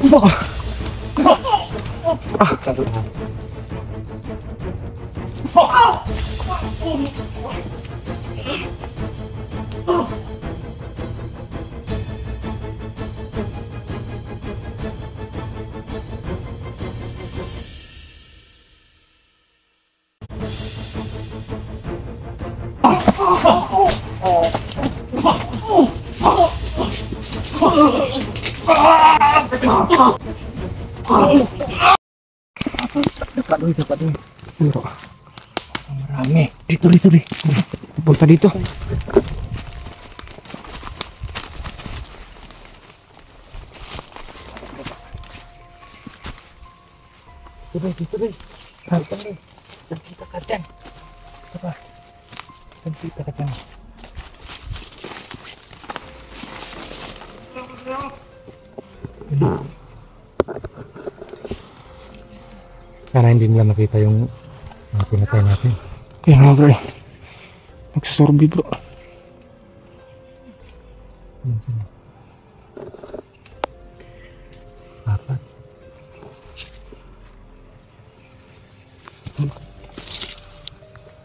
Dapat. Bro. Marami. Dito. Punta dito. Dito. Kita ka dyan. Apa? Kita ka dyan. Sana hindi nila makita yung pinatay natin. Kaya nga bro, nagsasorbi bro. Yan sila. Apat.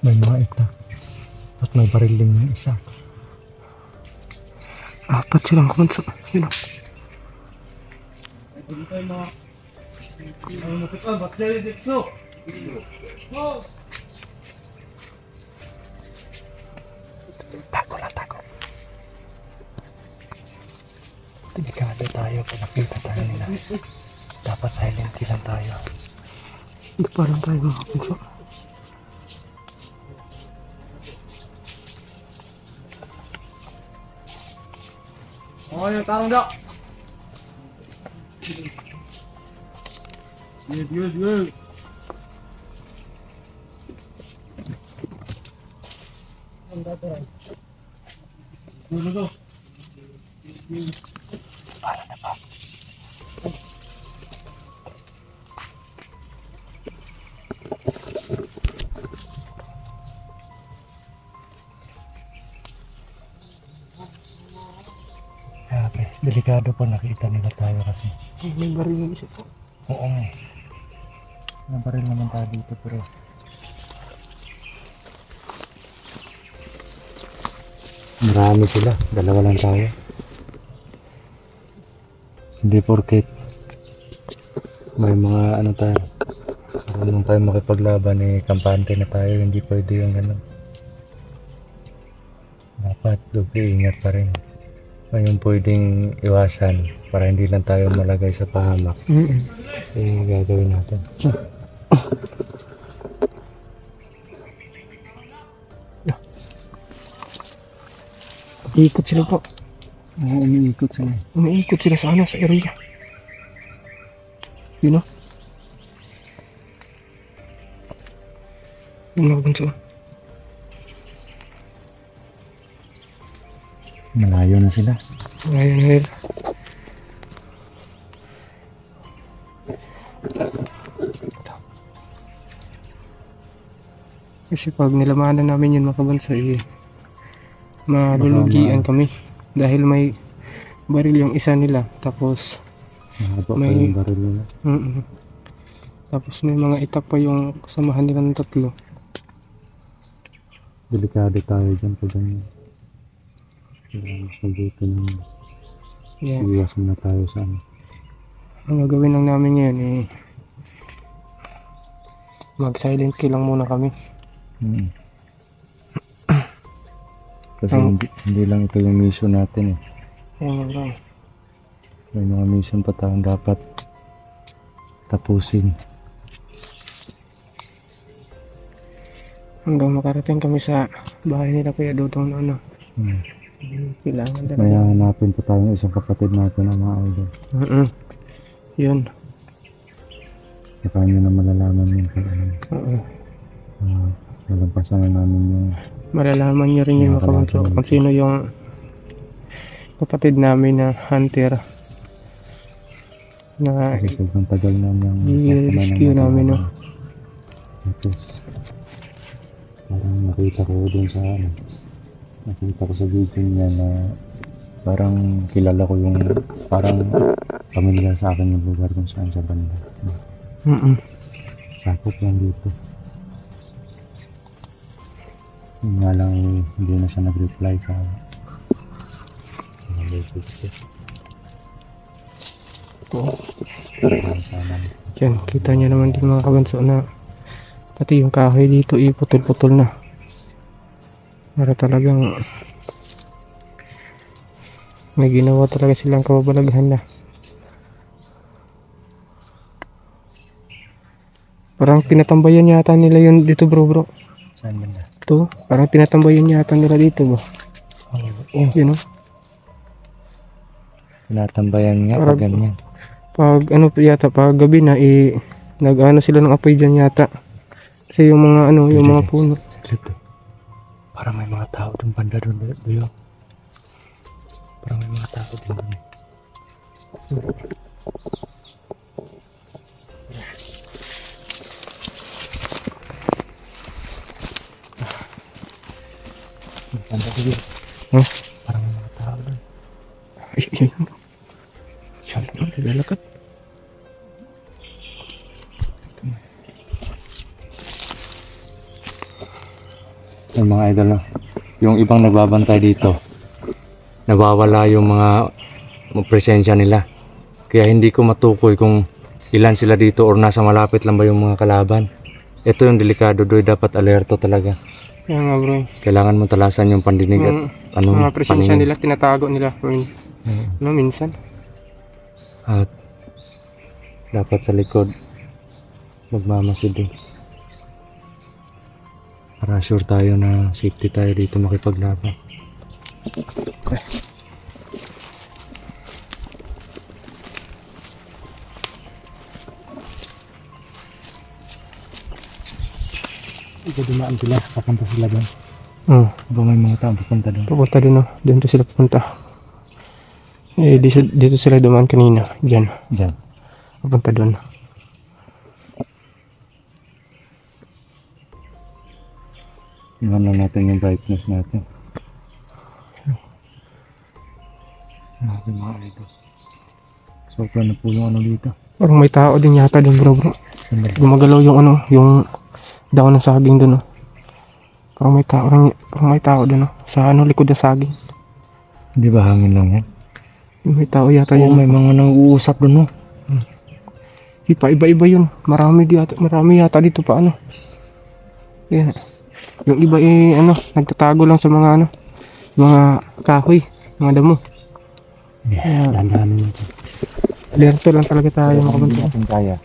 May mga itak. At may bariling yung isa. Apat silang kumansa. Sino? Tago. Delikado tayo kung nakita tayo nila. Dapat silent lang tayo. Hindi pa lang tayo makapunso. Tarong dok. Good. Go. Para na ba? Grabe, delikado pa nakita nila tayo kasi. May baril naman siya po. Oo nga. May baril naman tayo dito pero marami sila, dalawa lang tayo. Hindi porket may mga ano tayo, marunong tayo makipaglaban kampante na tayo, hindi pwede yung gano'n. Dapat doble ingat pa rin. Yung pwedeng iwasan para hindi lang tayo malagay sa pahamak. Gagawin natin. Iikot sila po. Umiikot sila sa sa area. Yun o. Bunso. Malayo na sila. Kasi pag nilamanan namin yun mga kabansa, malulugian kami dahil may baril yung isa nila, tapos may baril nila. Tapos may mga itak pa yung kasamahan nila ng tatlo. Delikado tayo dyan pag ganyan. Mas mabuti nang iwasan na tayo sa ano. Ang gagawin lang namin ngayon mag silent kill lang muna kami. Kasi hindi lang ito yung mission natin Ayan lang. May mga mission pa tayong dapat tapusin. Hanggang makarating kami sa bahay nila Kuya Dudong na ano. Kailangan talaga. May hanapin pa tayong isang kapatid natin na mga idol. Yun. Saka nyo na malalaman yun kung ano. Nalampasan na namin yung malalaman nyo rin yung makamanso kung sino yung kapatid namin na hunter na sobrang tagal namin i-rescue namin parang nakita ko dun sa nakita ko sa video niya na parang kilala ko yung parang Pamilyar sa akin yung lugar kung saan siya banda. Sakop lang dito. Yun nga lang hindi na siya nag-reply sa mga message ko. Yan, kita niya naman din mga kabanso na pati yung kahoy dito putol-putol na. Para talagang may ginawa talaga silang kababalaghan na. Parang tinatambayan yata nila yun dito bro. Saan banda? Ito, parang tinatambayan yata nila dito bro. Yun o. Tinatambayan nga pag ganyan. Pag ano yata, pag gabi na nag-ano sila ng apoy dyan yata. Kasi yung mga ano, yung mga puno. Parang may mga tao dun banda dun doon. Parang may mga tao din dun. Banda dun. Parang may mga tao dun. Ay. Siya lang, naglalakad. Yung mga idol, yung ibang nagbabantay dito, nawawala yung mga presensya nila. Kaya hindi ko matukoy kung ilan sila dito or nasa malapit lang ba yung mga kalaban. Ito yung delikado, doy, dapat alerto talaga. Kaya nga bro. Kailangan mo talasan yung pandinig at mga presensya paningin nila, tinatago nila. No, minsan. At dapat sa likod magmamasid din. Para sure tayo na safety tayo dito makipaglaban. Ito dumaan sila, papunta sila doon. Ba may mga tao pupunta doon? Pupunta doon, no? Doon to sila pupunta. Dito sila dumaan kanina. Diyan. Pupunta doon. Tingnan lang natin yung brightness natin. Natin mga ito. Sobra na po yung ano dito. Parang may tao din yata din bro. Gumagalaw yung ano, yung daon ng saging doon. Parang may tao doon sa ano, likod ng saging. Hindi ba hangin lang yan? May tao yata yun. May mga nang-uusap doon. Iba-iba yun. Marami yata dito pa ano. Yan. Yung iba ano, nagtatago lang sa mga ano, mga kahoy, mga damo. Dandanan nito. Alerto lang talaga tayo mga kabanso. Hindi natin kaya.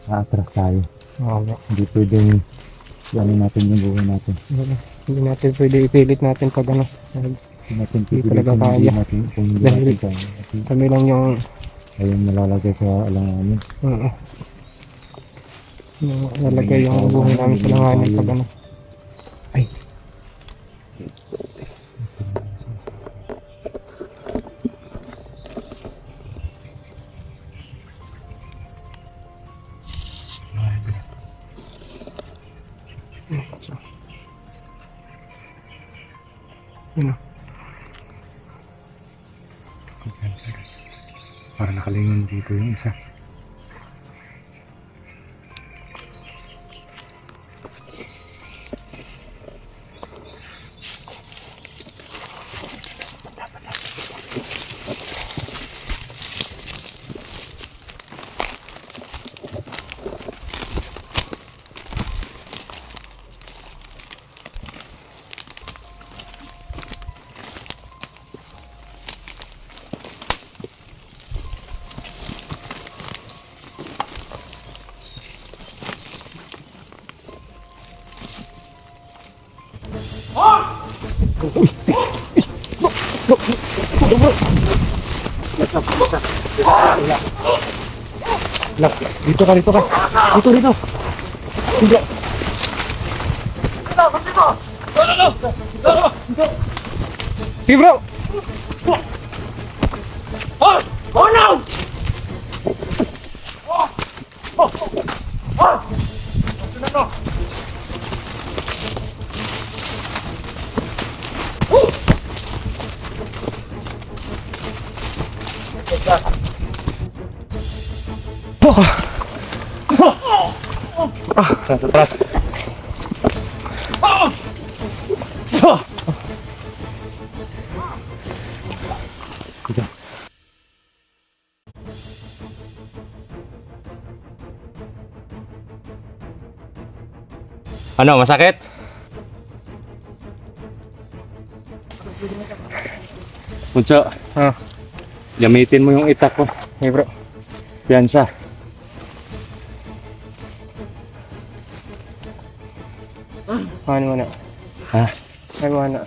Atras tayo. Hindi pwedeng ano natin yung buhay natin. Hindi natin pwede ipilit natin pag ano. Hindi talaga kaya. Dahil kami lang yung ayun nalalagay sa alanganin. Nalalagay yung buhay namin sa alanganin pag ano. Ay. Yun o. Para nakalingon dito yung isa. Dito ka. Dito. Sige bro. Oh no. Atras. Ano, masakit? Bunso, gamitin mo yung itak ko. Hey bro, piyansa. Ano mo na? Ha? Ano mo na?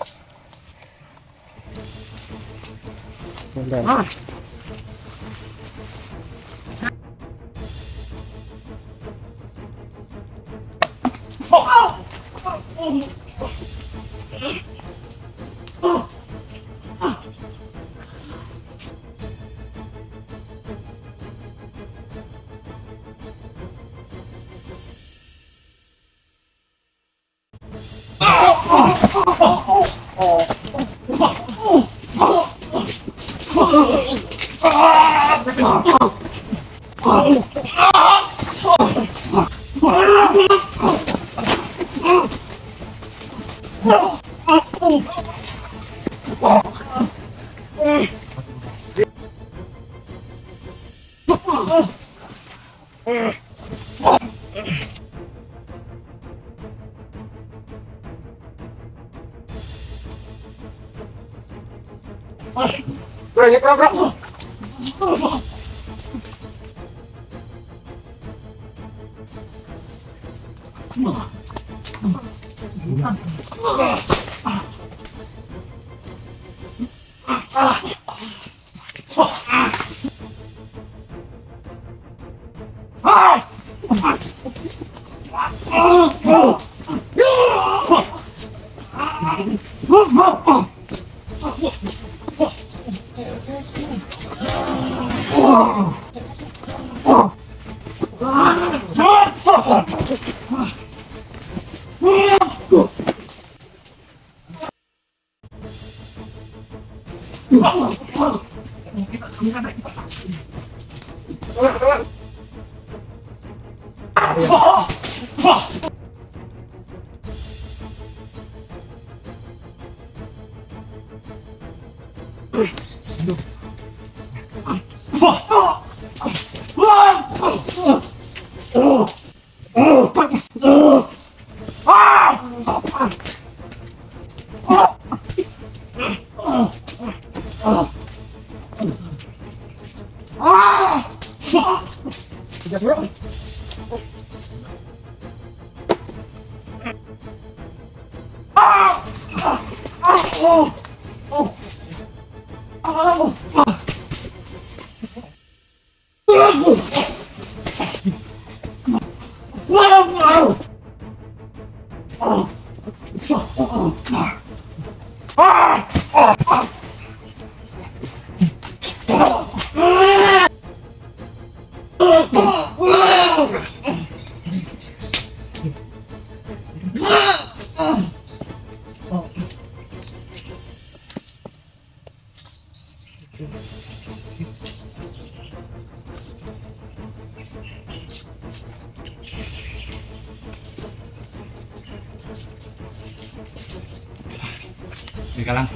Teka lang.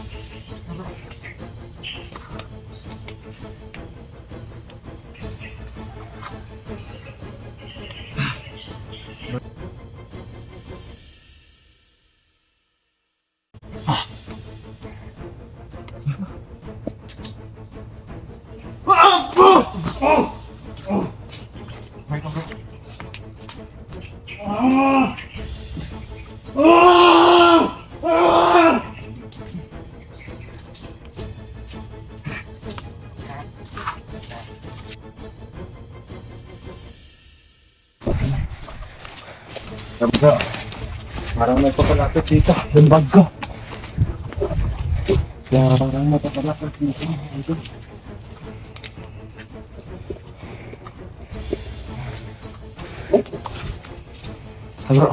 Parang may papalapit dito. Yung bag ko. Parang may papalapit dito. Halo.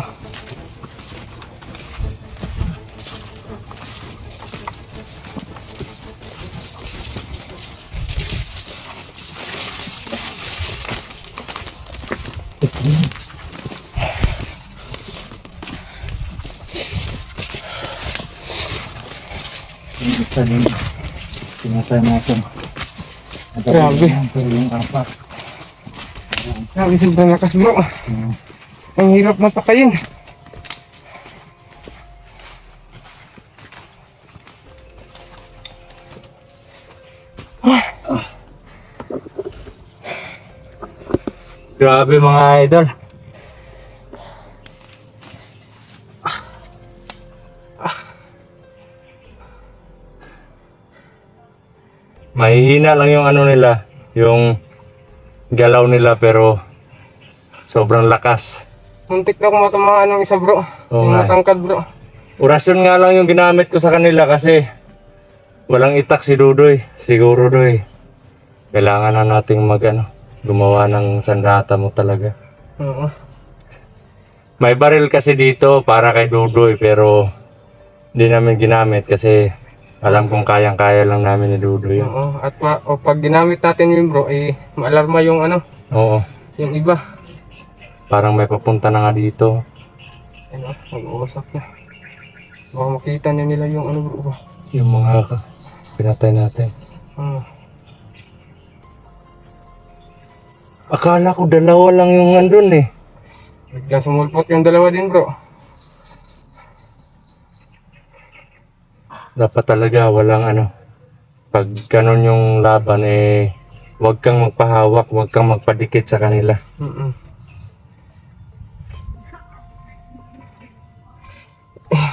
Yung isa din. Pinatay natin. Grabe. Pero yung apat. Grabe, sobrang lakas bro. Ang hirap matakayin. Grabe mga idol. Mahihina lang yung ano nila, yung galaw nila pero sobrang lakas. Muntik na akong matamaan ng isa bro. Oo Yung nga. matangkad bro. Orasyon nga lang yung ginamit ko sa kanila kasi walang itak si Dudoy. Siguro Doy, kailangan na nating gumawa ng sandata mo talaga. Oo. May baril kasi dito para kay Dudoy pero hindi namin ginamit kasi alam kong kayang-kaya lang namin ni Dudoy yun. Oo. At pag ginamit natin yun bro, maalarma yung Oo, yung iba. parang may papunta na nga dito. Mag-uusap na. Baka makita na nila yung bro. Yung mga pinatay natin. Akala ko dalawa lang yung andun eh. Biglang sumulpot yung dalawa din bro. Dapat talaga walang pag ganun yung laban huwag kang magpahawak, huwag kang magpadikit sa kanila.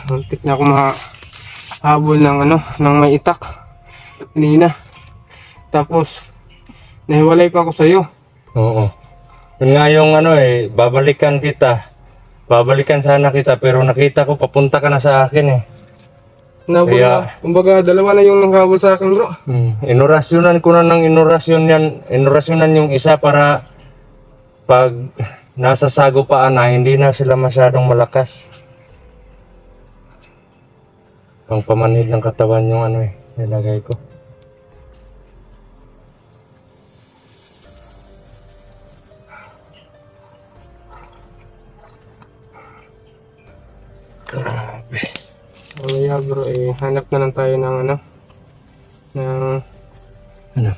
Muntik na ako mahabol ng may itak kanina. Tapos nahiwalay pa ako sa'yo. Oo. Yun nga yung babalikan kita. Babalikan sana kita pero nakita ko papunta ka na sa akin eh. Nabol na. Kumbaga dalawa na yung nanghabol sa akin bro. Inorasyonan ko na ng inorasyonan yung isa para pag nasa sagupaan na hindi na sila masyadong malakas. Pang pamanhid ng katawan yung nilagay ko. Grabe. Mamaya bro, hanap na lang tayo ng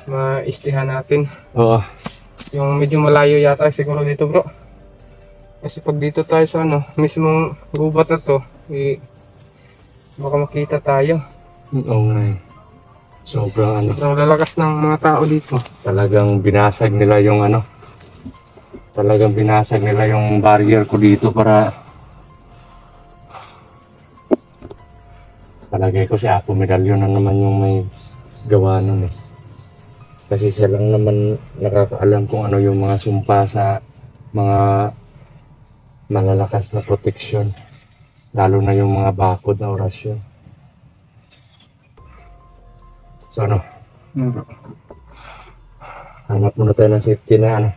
maistihan natin. Oo. Yung medyo malayo yata siguro dito bro. Kasi pag dito tayo sa mismong gubat na to, baka makita tayo. Oo nga eh. Sobrang Sobrang lalakas ng mga tao dito. Talagang binasag nila yung talagang binasag nila yung barrier ko dito para palagay ko si Apo Medalyon na naman yung may gawa nun eh. Kasi siya lang naman nakakaalam kung ano yung mga sumpa sa mga malalakas na proteksyon. Lalo na yung mga bakod na orasyon. So hanap muna tayo ng safety na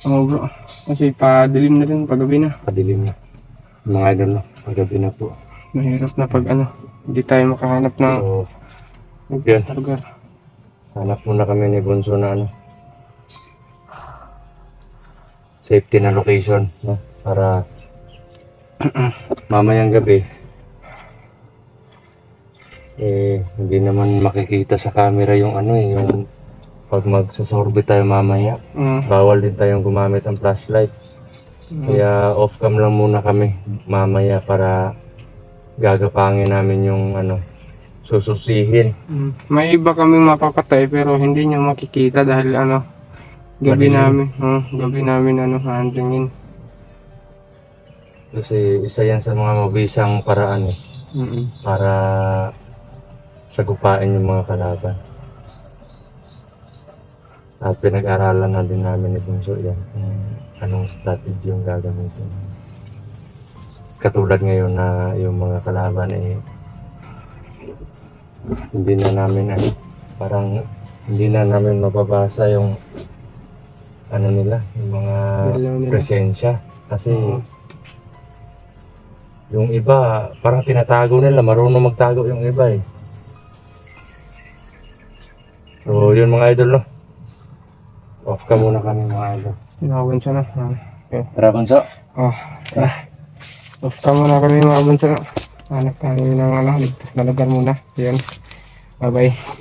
Oo bro. Kasi padilim na rin paggabi na. Padilim na. Mga idol paggabi na po. Mahirap na pag hindi tayo makahanap ng yun. lugar. Hanap muna kami ni Bunso na safety na location para mamayang gabi hindi naman makikita sa camera yung yung pag magsusorbe tayo mamaya. Bawal din tayong gumamit ng flashlight. Kaya off cam lang muna kami mamaya para gagapangin namin yung sususihin. May iba kami mapapatay pero hindi niya makikita dahil gabi namin handlingin. Kasi isa yan sa mga mabisang paraan para sagupain yung mga kalaban. At pinag-aralan na din namin ni Bunso yan anong strategy yung gagamitin. Katulad ngayon na yung mga kalaban hindi na namin parang hindi na namin mababasa yung nila, yung mga presensya kasi yung iba parang tinatago nila, marunong magtago yung iba eh. So yun mga idol off ka muna kami mga idol. Tinawan siya na. Okay. Tara Bunso. Off ka muna kami mga bansa. Hanap tayo ng ligtas na lugar muna. Yan. Bye-bye.